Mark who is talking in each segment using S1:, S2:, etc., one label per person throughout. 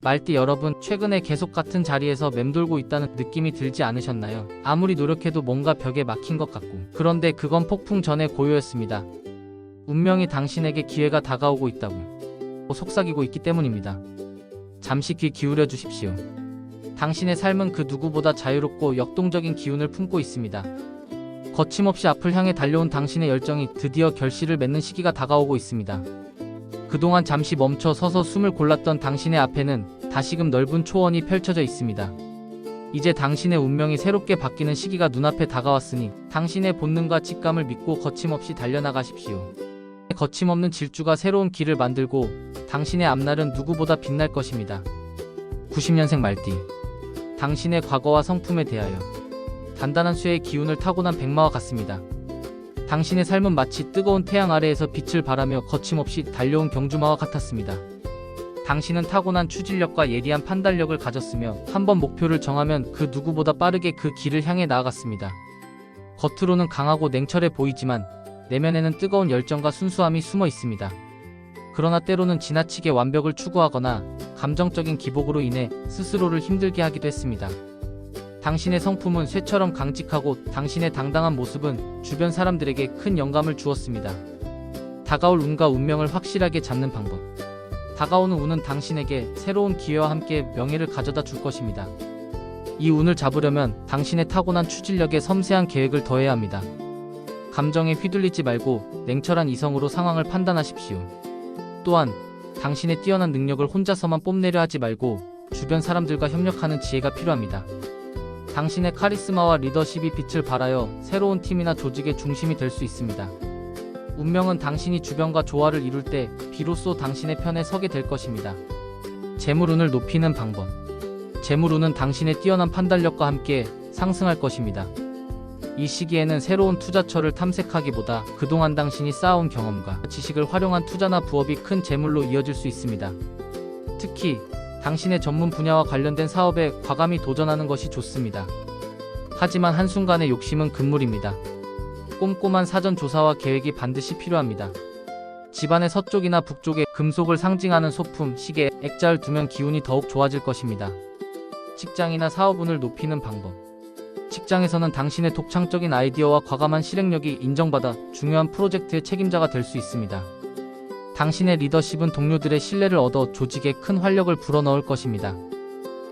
S1: 말띠 여러분, 최근에 계속 같은 자리에서 맴돌고 있다는 느낌이 들지 않으셨나요? 아무리 노력해도 뭔가 벽에 막힌 것 같고, 그런데 그건 폭풍 전의 고요였습니다. 운명이 당신에게 기회가 다가오고 있다고 속삭이고 있기 때문입니다. 잠시 귀 기울여 주십시오. 당신의 삶은 그 누구보다 자유롭고 역동적인 기운을 품고 있습니다. 거침없이 앞을 향해 달려온 당신의 열정이 드디어 결실을 맺는 시기가 다가오고 있습니다. 그동안 잠시 멈춰 서서 숨을 골랐던 당신의 앞에는 다시금 넓은 초원이 펼쳐져 있습니다. 이제 당신의 운명이 새롭게 바뀌는 시기가 눈앞에 다가왔으니 당신의 본능과 직감을 믿고 거침없이 달려나가십시오. 거침없는 질주가 새로운 길을 만들고 당신의 앞날은 누구보다 빛날 것입니다. 90년생 말띠, 당신의 과거와 성품에 대하여 단단한 쇠의 기운을 타고난 백마와 같습니다. 당신의 삶은 마치 뜨거운 태양 아래에서 빛을 발하며 거침없이 달려온 경주마와 같았습니다. 당신은 타고난 추진력과 예리한 판단력을 가졌으며 한번 목표를 정하면 그 누구보다 빠르게 그 길을 향해 나아갔습니다. 겉으로는 강하고 냉철해 보이지만 내면에는 뜨거운 열정과 순수함이 숨어 있습니다. 그러나 때로는 지나치게 완벽을 추구하거나 감정적인 기복으로 인해 스스로를 힘들게 하기도 했습니다. 당신의 성품은 쇠처럼 강직하고 당신의 당당한 모습은 주변 사람들에게 큰 영감을 주었습니다. 다가올 운과 운명을 확실하게 잡는 방법. 다가오는 운은 당신에게 새로운 기회와 함께 명예를 가져다 줄 것입니다. 이 운을 잡으려면 당신의 타고난 추진력에 섬세한 계획을 더해야 합니다. 감정에 휘둘리지 말고 냉철한 이성으로 상황을 판단하십시오. 또한 당신의 뛰어난 능력을 혼자서만 뽐내려 하지 말고 주변 사람들과 협력하는 지혜가 필요합니다. 당신의 카리스마와 리더십이 빛을 발하여 새로운 팀이나 조직의 중심이 될 수 있습니다. 운명은 당신이 주변과 조화를 이룰 때 비로소 당신의 편에 서게 될 것입니다. 재물운을 높이는 방법. 재물운은 당신의 뛰어난 판단력과 함께 상승할 것입니다. 이 시기에는 새로운 투자처를 탐색하기보다 그동안 당신이 쌓아온 경험과 지식을 활용한 투자나 부업이 큰 재물로 이어질 수 있습니다. 특히 당신의 전문 분야와 관련된 사업에 과감히 도전하는 것이 좋습니다. 하지만 한순간의 욕심은 금물입니다. 꼼꼼한 사전 조사와 계획이 반드시 필요합니다. 집안의 서쪽이나 북쪽에 금속을 상징하는 소품, 시계, 액자를 두면 기운이 더욱 좋아질 것입니다. 직장이나 사업운을 높이는 방법. 직장에서는 당신의 독창적인 아이디어와 과감한 실행력이 인정받아 중요한 프로젝트의 책임자가 될 수 있습니다. 당신의 리더십은 동료들의 신뢰를 얻어 조직에 큰 활력을 불어넣을 것입니다.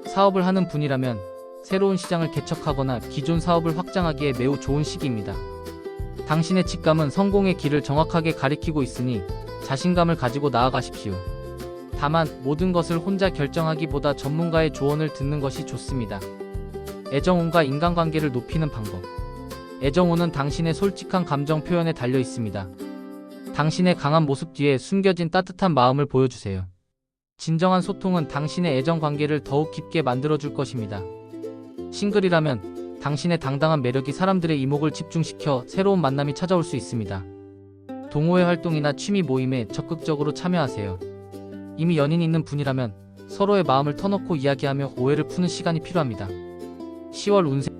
S1: 사업을 하는 분이라면 새로운 시장을 개척하거나 기존 사업을 확장하기에 매우 좋은 시기입니다. 당신의 직감은 성공의 길을 정확하게 가리키고 있으니 자신감을 가지고 나아가십시오. 다만 모든 것을 혼자 결정하기보다 전문가의 조언을 듣는 것이 좋습니다. 애정운과 인간관계를 높이는 방법. 애정운은 당신의 솔직한 감정 표현에 달려 있습니다. 당신의 강한 모습 뒤에 숨겨진 따뜻한 마음을 보여주세요. 진정한 소통은 당신의 애정관계를 더욱 깊게 만들어줄 것입니다. 싱글이라면 당신의 당당한 매력이 사람들의 이목을 집중시켜 새로운 만남이 찾아올 수 있습니다. 동호회 활동이나 취미 모임에 적극적으로 참여하세요. 이미 연인이 있는 분이라면 서로의 마음을 터놓고 이야기하며 오해를 푸는 시간이 필요합니다. 10월 운세.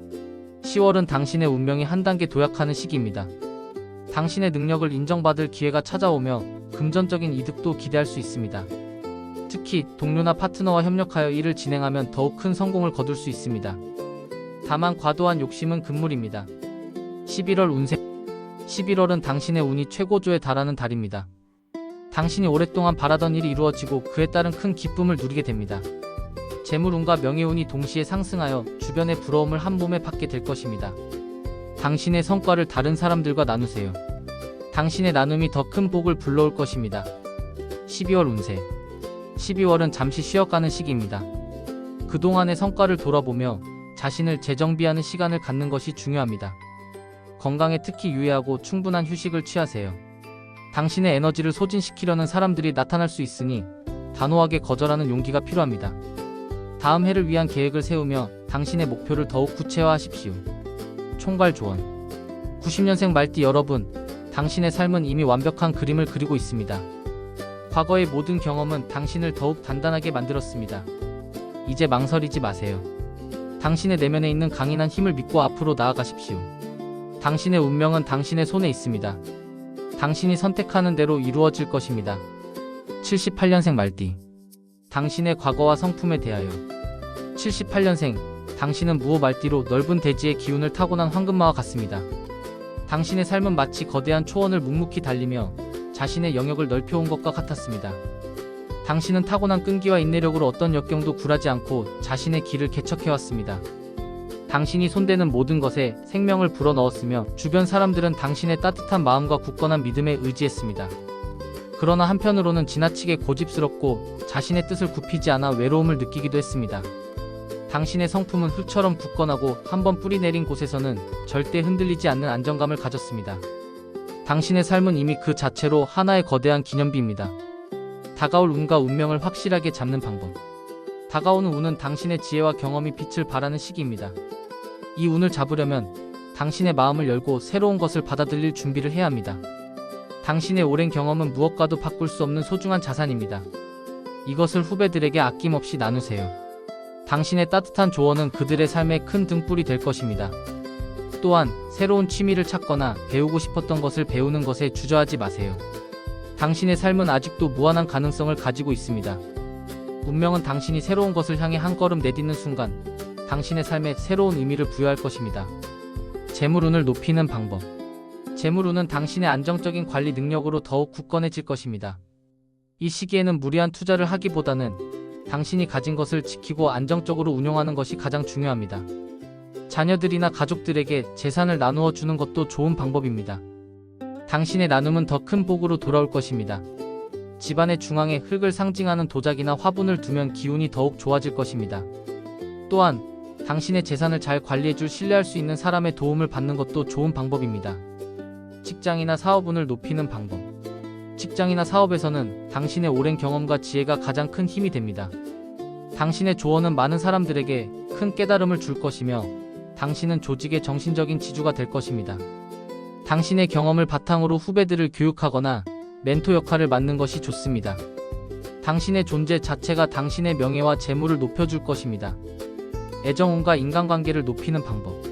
S1: 10월은 당신의 운명이 한 단계 도약하는 시기입니다. 당신의 능력을 인정받을 기회가 찾아오며 금전적인 이득도 기대할 수 있습니다. 특히 동료나 파트너와 협력하여 일을 진행하면 더욱 큰 성공을 거둘 수 있습니다. 다만 과도한 욕심은 금물입니다. 11월 운세. 11월은 당신의 운이 최고조에 달하는 달입니다. 당신이 오랫동안 바라던 일이 이루어지고 그에 따른 큰 기쁨을 누리게 됩니다. 재물운과 명예운이 동시에 상승하여 주변의 부러움을 한 몸에 받게 될 것입니다. 당신의 성과를 다른 사람들과 나누세요. 당신의 나눔이 더 큰 복을 불러올 것입니다. 12월 운세. 12월은 잠시 쉬어가는 시기입니다. 그동안의 성과를 돌아보며 자신을 재정비하는 시간을 갖는 것이 중요합니다. 건강에 특히 유의하고 충분한 휴식을 취하세요. 당신의 에너지를 소진시키려는 사람들이 나타날 수 있으니 단호하게 거절하는 용기가 필요합니다. 다음 해를 위한 계획을 세우며 당신의 목표를 더욱 구체화하십시오. 총괄 조언. 90년생 말띠 여러분, 당신의 삶은 이미 완벽한 그림을 그리고 있습니다. 과거의 모든 경험은 당신을 더욱 단단하게 만들었습니다. 이제 망설이지 마세요. 당신의 내면에 있는 강인한 힘을 믿고 앞으로 나아가십시오. 당신의 운명은 당신의 손에 있습니다. 당신이 선택하는 대로 이루어질 것입니다. 78년생 말띠. 당신의 과거와 성품에 대하여. 78년생, 당신은 무호 말띠로 넓은 대지의 기운을 타고난 황금마와 같습니다. 당신의 삶은 마치 거대한 초원을 묵묵히 달리며 자신의 영역을 넓혀온 것과 같았습니다. 당신은 타고난 끈기와 인내력으로 어떤 역경도 굴하지 않고 자신의 길을 개척해왔습니다. 당신이 손대는 모든 것에 생명을 불어넣었으며 주변 사람들은 당신의 따뜻한 마음과 굳건한 믿음에 의지했습니다. 그러나 한편으로는 지나치게 고집스럽고 자신의 뜻을 굽히지 않아 외로움을 느끼기도 했습니다. 당신의 성품은 흙처럼 굳건하고 한번 뿌리 내린 곳에서는 절대 흔들리지 않는 안정감을 가졌습니다. 당신의 삶은 이미 그 자체로 하나의 거대한 기념비입니다. 다가올 운과 운명을 확실하게 잡는 방법. 다가오는 운은 당신의 지혜와 경험이 빛을 발하는 시기입니다. 이 운을 잡으려면 당신의 마음을 열고 새로운 것을 받아들일 준비를 해야 합니다. 당신의 오랜 경험은 무엇과도 바꿀 수 없는 소중한 자산입니다. 이것을 후배들에게 아낌없이 나누세요. 당신의 따뜻한 조언은 그들의 삶에 큰 등불이 될 것입니다. 또한 새로운 취미를 찾거나 배우고 싶었던 것을 배우는 것에 주저하지 마세요. 당신의 삶은 아직도 무한한 가능성을 가지고 있습니다. 운명은 당신이 새로운 것을 향해 한 걸음 내딛는 순간 당신의 삶에 새로운 의미를 부여할 것입니다. 재물운을 높이는 방법. 재물운은 당신의 안정적인 관리 능력으로 더욱 굳건해질 것입니다. 이 시기에는 무리한 투자를 하기보다는 당신이 가진 것을 지키고 안정적으로 운용하는 것이 가장 중요합니다. 자녀들이나 가족들에게 재산을 나누어 주는 것도 좋은 방법입니다. 당신의 나눔은 더 큰 복으로 돌아올 것입니다. 집안의 중앙에 흙을 상징하는 도자기나 화분을 두면 기운이 더욱 좋아질 것입니다. 또한 당신의 재산을 잘 관리해줄 신뢰할 수 있는 사람의 도움을 받는 것도 좋은 방법입니다. 직장이나 사업운을 높이는 방법. 직장이나 사업에서는 당신의 오랜 경험과 지혜가 가장 큰 힘이 됩니다. 당신의 조언은 많은 사람들에게 큰 깨달음을 줄 것이며 당신은 조직의 정신적인 지주가 될 것입니다. 당신의 경험을 바탕으로 후배들을 교육하거나 멘토 역할을 맡는 것이 좋습니다. 당신의 존재 자체가 당신의 명예와 재물을 높여줄 것입니다. 애정운과 인간관계를 높이는 방법.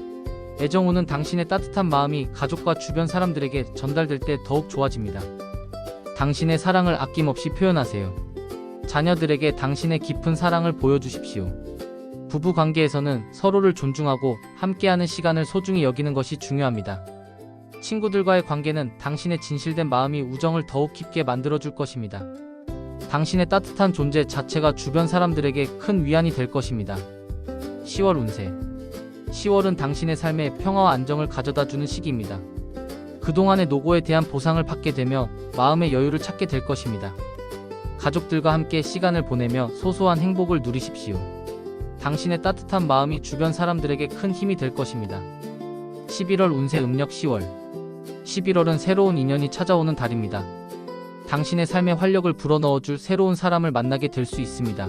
S1: 애정운은 당신의 따뜻한 마음이 가족과 주변 사람들에게 전달될 때 더욱 좋아집니다. 당신의 사랑을 아낌없이 표현하세요. 자녀들에게 당신의 깊은 사랑을 보여주십시오. 부부 관계에서는 서로를 존중하고 함께하는 시간을 소중히 여기는 것이 중요합니다. 친구들과의 관계는 당신의 진실된 마음이 우정을 더욱 깊게 만들어줄 것입니다. 당신의 따뜻한 존재 자체가 주변 사람들에게 큰 위안이 될 것입니다. 10월 운세. 10월은 당신의 삶에 평화와 안정을 가져다주는 시기입니다. 그동안의 노고에 대한 보상을 받게 되며 마음의 여유를 찾게 될 것입니다. 가족들과 함께 시간을 보내며 소소한 행복을 누리십시오. 당신의 따뜻한 마음이 주변 사람들에게 큰 힘이 될 것입니다. 11월 운세 음력 10월. 11월은 새로운 인연이 찾아오는 달입니다. 당신의 삶에 활력을 불어넣어줄 새로운 사람을 만나게 될 수 있습니다.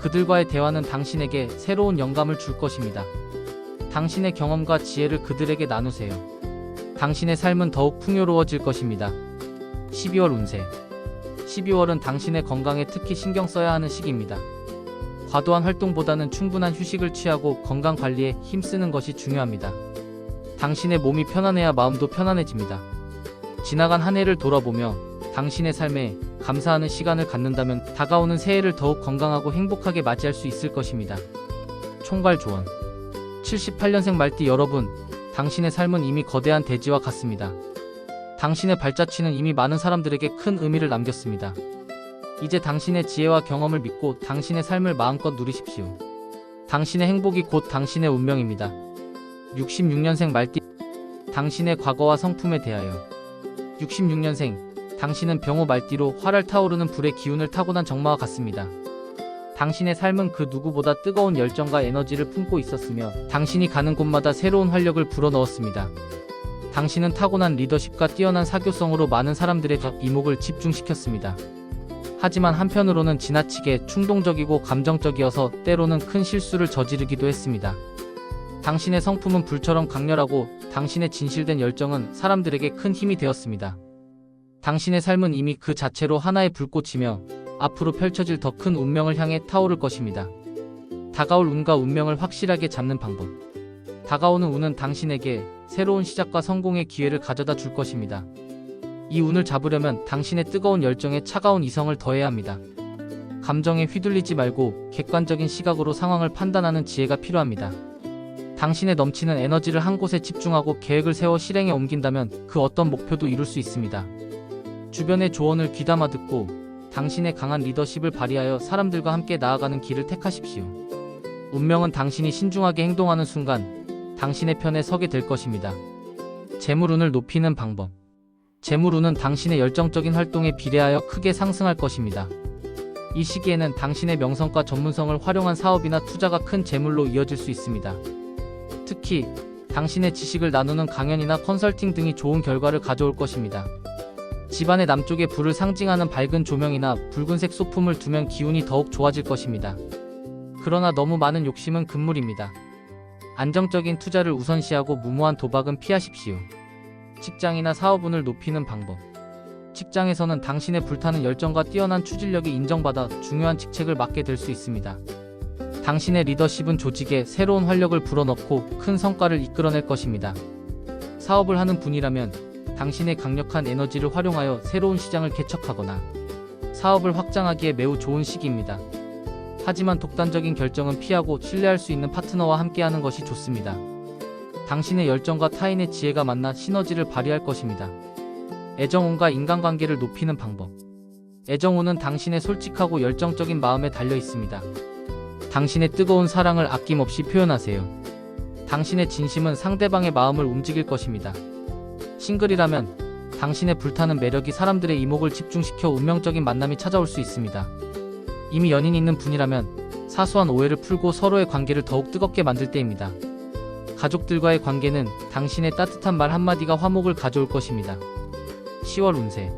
S1: 그들과의 대화는 당신에게 새로운 영감을 줄 것입니다. 당신의 경험과 지혜를 그들에게 나누세요. 당신의 삶은 더욱 풍요로워질 것입니다. 12월 운세. 12월은 당신의 건강에 특히 신경 써야 하는 시기입니다. 과도한 활동보다는 충분한 휴식을 취하고 건강 관리에 힘쓰는 것이 중요합니다. 당신의 몸이 편안해야 마음도 편안해집니다. 지나간 한 해를 돌아보며 당신의 삶에 감사하는 시간을 갖는다면 다가오는 새해를 더욱 건강하고 행복하게 맞이할 수 있을 것입니다. 총괄 조언. 78년생 말띠 여러분, 당신의 삶은 이미 거대한 대지와 같습니다. 당신의 발자취는 이미 많은 사람들에게 큰 의미를 남겼습니다. 이제 당신의 지혜와 경험을 믿고 당신의 삶을 마음껏 누리십시오. 당신의 행복이 곧 당신의 운명입니다. 66년생 말띠. 당신의 과거와 성품에 대하여. 66년생, 당신은 병호 말띠로 활활 타오르는 불의 기운을 타고난 정마와 같습니다. 당신의 삶은 그 누구보다 뜨거운 열정과 에너지를 품고 있었으며 당신이 가는 곳마다 새로운 활력을 불어넣었습니다. 당신은 타고난 리더십과 뛰어난 사교성으로 많은 사람들의 이목을 집중시켰습니다. 하지만 한편으로는 지나치게 충동적이고 감정적이어서 때로는 큰 실수를 저지르기도 했습니다. 당신의 성품은 불처럼 강렬하고 당신의 진실된 열정은 사람들에게 큰 힘이 되었습니다. 당신의 삶은 이미 그 자체로 하나의 불꽃이며 앞으로 펼쳐질 더 큰 운명을 향해 타오를 것입니다. 다가올 운과 운명을 확실하게 잡는 방법. 다가오는 운은 당신에게 새로운 시작과 성공의 기회를 가져다 줄 것입니다. 이 운을 잡으려면 당신의 뜨거운 열정에 차가운 이성을 더해야 합니다. 감정에 휘둘리지 말고 객관적인 시각으로 상황을 판단하는 지혜가 필요합니다. 당신의 넘치는 에너지를 한 곳에 집중하고 계획을 세워 실행에 옮긴다면 그 어떤 목표도 이룰 수 있습니다. 주변의 조언을 귀담아 듣고 당신의 강한 리더십을 발휘하여 사람들과 함께 나아가는 길을 택하십시오. 운명은 당신이 신중하게 행동하는 순간 당신의 편에 서게 될 것입니다. 재물운을 높이는 방법. 재물운은 당신의 열정적인 활동에 비례하여 크게 상승할 것입니다. 이 시기에는 당신의 명성과 전문성을 활용한 사업이나 투자가 큰 재물로 이어질 수 있습니다. 특히 당신의 지식을 나누는 강연이나 컨설팅 등이 좋은 결과를 가져올 것입니다. 집안의 남쪽의 불을 상징하는 밝은 조명이나 붉은색 소품을 두면 기운이 더욱 좋아질 것입니다. 그러나 너무 많은 욕심은 금물입니다. 안정적인 투자를 우선시하고 무모한 도박은 피하십시오. 직장이나 사업운을 높이는 방법. 직장에서는 당신의 불타는 열정과 뛰어난 추진력이 인정받아 중요한 직책을 맡게 될 수 있습니다. 당신의 리더십은 조직에 새로운 활력을 불어넣고 큰 성과를 이끌어낼 것입니다. 사업을 하는 분이라면 당신의 강력한 에너지를 활용하여 새로운 시장을 개척하거나 사업을 확장하기에 매우 좋은 시기입니다. 하지만 독단적인 결정은 피하고 신뢰할 수 있는 파트너와 함께하는 것이 좋습니다. 당신의 열정과 타인의 지혜가 만나 시너지를 발휘할 것입니다. 애정운과 인간관계를 높이는 방법. 애정운은 당신의 솔직하고 열정적인 마음에 달려 있습니다. 당신의 뜨거운 사랑을 아낌없이 표현하세요. 당신의 진심은 상대방의 마음을 움직일 것입니다. 싱글이라면 당신의 불타는 매력이 사람들의 이목을 집중시켜 운명적인 만남이 찾아올 수 있습니다. 이미 연인이 있는 분이라면 사소한 오해를 풀고 서로의 관계를 더욱 뜨겁게 만들 때입니다. 가족들과의 관계는 당신의 따뜻한 말 한마디가 화목을 가져올 것입니다. 10월 운세.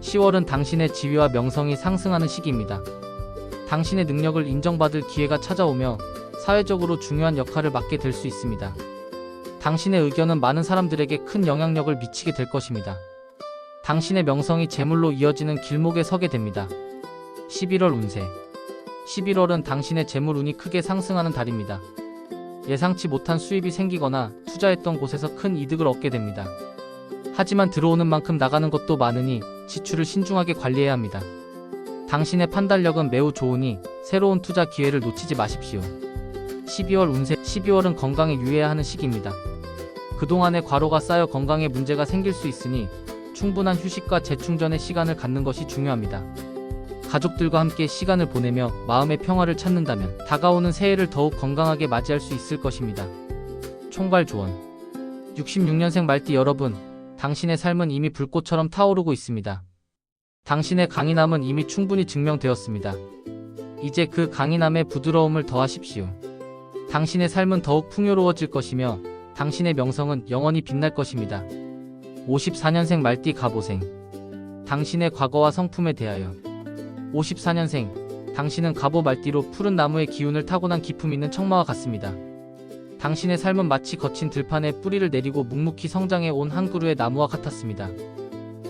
S1: 10월은 당신의 지위와 명성이 상승하는 시기입니다. 당신의 능력을 인정받을 기회가 찾아오며 사회적으로 중요한 역할을 맡게 될 수 있습니다. 당신의 의견은 많은 사람들에게 큰 영향력을 미치게 될 것입니다. 당신의 명성이 재물로 이어지는 길목에 서게 됩니다. 11월 운세. 11월은 당신의 재물운이 크게 상승하는 달입니다. 예상치 못한 수입이 생기거나 투자했던 곳에서 큰 이득을 얻게 됩니다. 하지만 들어오는 만큼 나가는 것도 많으니 지출을 신중하게 관리해야 합니다. 당신의 판단력은 매우 좋으니 새로운 투자 기회를 놓치지 마십시오. 12월 운세. 12월은 건강에 유의해야 하는 시기입니다. 그동안의 과로가 쌓여 건강에 문제가 생길 수 있으니 충분한 휴식과 재충전의 시간을 갖는 것이 중요합니다. 가족들과 함께 시간을 보내며 마음의 평화를 찾는다면 다가오는 새해를 더욱 건강하게 맞이할 수 있을 것입니다. 총괄 조언. 66년생 말띠 여러분, 당신의 삶은 이미 불꽃처럼 타오르고 있습니다. 당신의 강인함은 이미 충분히 증명되었습니다. 이제 그 강인함에 부드러움을 더하십시오. 당신의 삶은 더욱 풍요로워질 것이며 당신의 명성은 영원히 빛날 것입니다. 54년생 말띠 갑오생. 당신의 과거와 성품에 대하여. 54년생, 당신은 갑오 말띠로 푸른 나무의 기운을 타고난 기품 있는 청마와 같습니다. 당신의 삶은 마치 거친 들판에 뿌리를 내리고 묵묵히 성장해 온 한 그루의 나무와 같았습니다.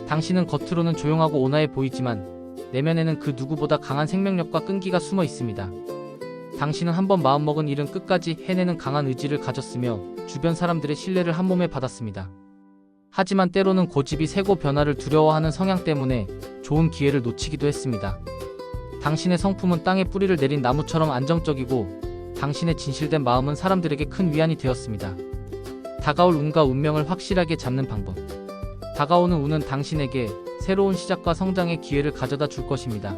S1: 당신은 겉으로는 조용하고 온화해 보이지만 내면에는 그 누구보다 강한 생명력과 끈기가 숨어 있습니다. 당신은 한번 마음먹은 일은 끝까지 해내는 강한 의지를 가졌으며 주변 사람들의 신뢰를 한몸에 받았습니다. 하지만 때로는 고집이 세고 변화를 두려워하는 성향 때문에 좋은 기회를 놓치기도 했습니다. 당신의 성품은 땅에 뿌리를 내린 나무처럼 안정적이고 당신의 진실된 마음은 사람들에게 큰 위안이 되었습니다. 다가올 운과 운명을 확실하게 잡는 방법. 다가오는 운은 당신에게 새로운 시작과 성장의 기회를 가져다 줄 것입니다.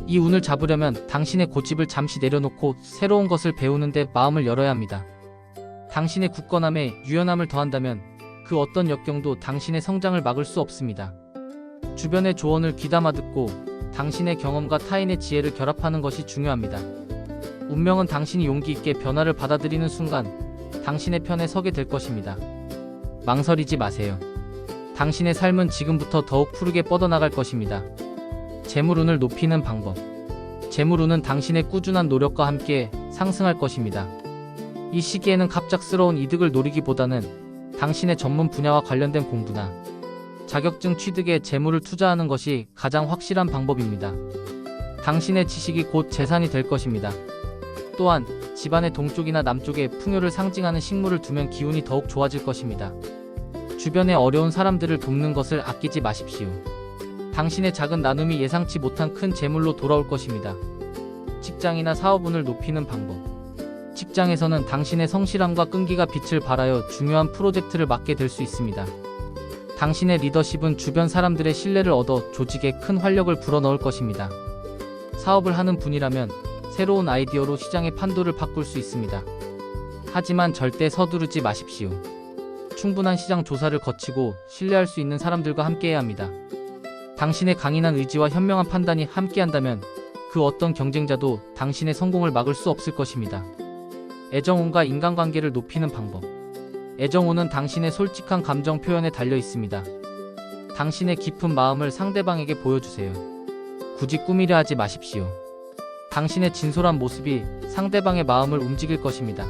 S1: 이 운을 잡으려면 당신의 고집을 잠시 내려놓고 새로운 것을 배우는 데 마음을 열어야 합니다. 당신의 굳건함에 유연함을 더한다면 그 어떤 역경도 당신의 성장을 막을 수 없습니다. 주변의 조언을 귀담아 듣고 당신의 경험과 타인의 지혜를 결합하는 것이 중요합니다. 운명은 당신이 용기 있게 변화를 받아들이는 순간 당신의 편에 서게 될 것입니다. 망설이지 마세요. 당신의 삶은 지금부터 더욱 푸르게 뻗어나갈 것입니다. 재물운을 높이는 방법. 재물운은 당신의 꾸준한 노력과 함께 상승할 것입니다. 이 시기에는 갑작스러운 이득을 노리기보다는 당신의 전문 분야와 관련된 공부나 자격증 취득에 재물을 투자하는 것이 가장 확실한 방법입니다. 당신의 지식이 곧 재산이 될 것입니다. 또한 집안의 동쪽이나 남쪽에 풍요를 상징하는 식물을 두면 기운이 더욱 좋아질 것입니다. 주변의 어려운 사람들을 돕는 것을 아끼지 마십시오. 당신의 작은 나눔이 예상치 못한 큰 재물로 돌아올 것입니다. 직장이나 사업운을 높이는 방법. 직장에서는 당신의 성실함과 끈기가 빛을 발하여 중요한 프로젝트를 맡게 될 수 있습니다. 당신의 리더십은 주변 사람들의 신뢰를 얻어 조직에 큰 활력을 불어넣을 것입니다. 사업을 하는 분이라면 새로운 아이디어로 시장의 판도를 바꿀 수 있습니다. 하지만 절대 서두르지 마십시오. 충분한 시장 조사를 거치고 신뢰할 수 있는 사람들과 함께해야 합니다. 당신의 강인한 의지와 현명한 판단이 함께한다면 그 어떤 경쟁자도 당신의 성공을 막을 수 없을 것입니다. 애정혼과 인간관계를 높이는 방법. 애정혼은 당신의 솔직한 감정 표현에 달려 있습니다. 당신의 깊은 마음을 상대방에게 보여주세요. 굳이 꾸미려 하지 마십시오. 당신의 진솔한 모습이 상대방의 마음을 움직일 것입니다.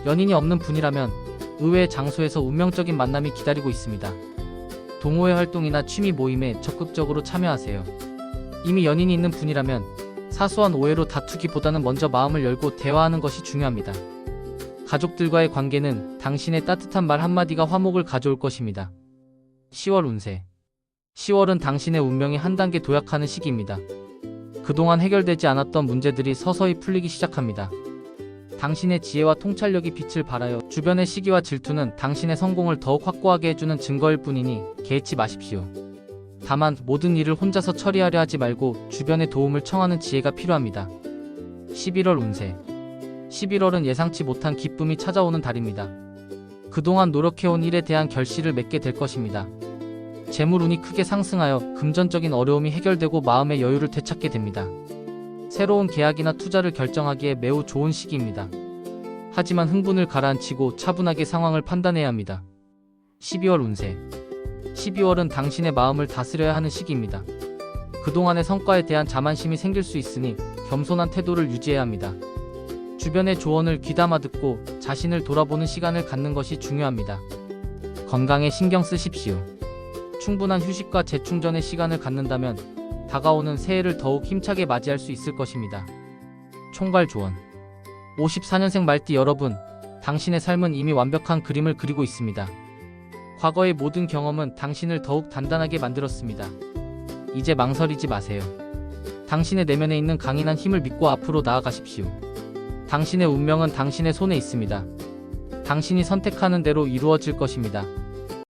S1: 연인이 없는 분이라면 의외의 장소에서 운명적인 만남이 기다리고 있습니다. 동호회 활동이나 취미 모임에 적극적으로 참여하세요. 이미 연인이 있는 분이라면 사소한 오해로 다투기보다는 먼저 마음을 열고 대화하는 것이 중요합니다. 가족들과의 관계는 당신의 따뜻한 말 한마디가 화목을 가져올 것입니다. 10월 운세. 10월은 당신의 운명이 한 단계 도약하는 시기입니다. 그동안 해결되지 않았던 문제들이 서서히 풀리기 시작합니다. 당신의 지혜와 통찰력이 빛을 발하여 주변의 시기와 질투는 당신의 성공을 더욱 확고하게 해주는 증거일 뿐이니 개의치 마십시오. 다만 모든 일을 혼자서 처리하려 하지 말고 주변의 도움을 청하는 지혜가 필요합니다. 11월 운세. 11월은 예상치 못한 기쁨이 찾아오는 달입니다. 그동안 노력해온 일에 대한 결실을 맺게 될 것입니다. 재물운이 크게 상승하여 금전적인 어려움이 해결되고 마음의 여유를 되찾게 됩니다. 새로운 계약이나 투자를 결정하기에 매우 좋은 시기입니다. 하지만 흥분을 가라앉히고 차분하게 상황을 판단해야 합니다. 12월 운세. 12월은 당신의 마음을 다스려야 하는 시기입니다. 그동안의 성과에 대한 자만심이 생길 수 있으니 겸손한 태도를 유지해야 합니다. 주변의 조언을 귀담아 듣고 자신을 돌아보는 시간을 갖는 것이 중요합니다. 건강에 신경 쓰십시오. 충분한 휴식과 재충전의 시간을 갖는다면 다가오는 새해를 더욱 힘차게 맞이할 수 있을 것입니다. 총괄 조언. 54년생 말띠 여러분, 당신의 삶은 이미 완벽한 그림을 그리고 있습니다. 과거의 모든 경험은 당신을 더욱 단단하게 만들었습니다. 이제 망설이지 마세요. 당신의 내면에 있는 강인한 힘을 믿고 앞으로 나아가십시오. 당신의 운명은 당신의 손에 있습니다. 당신이 선택하는 대로 이루어질 것입니다.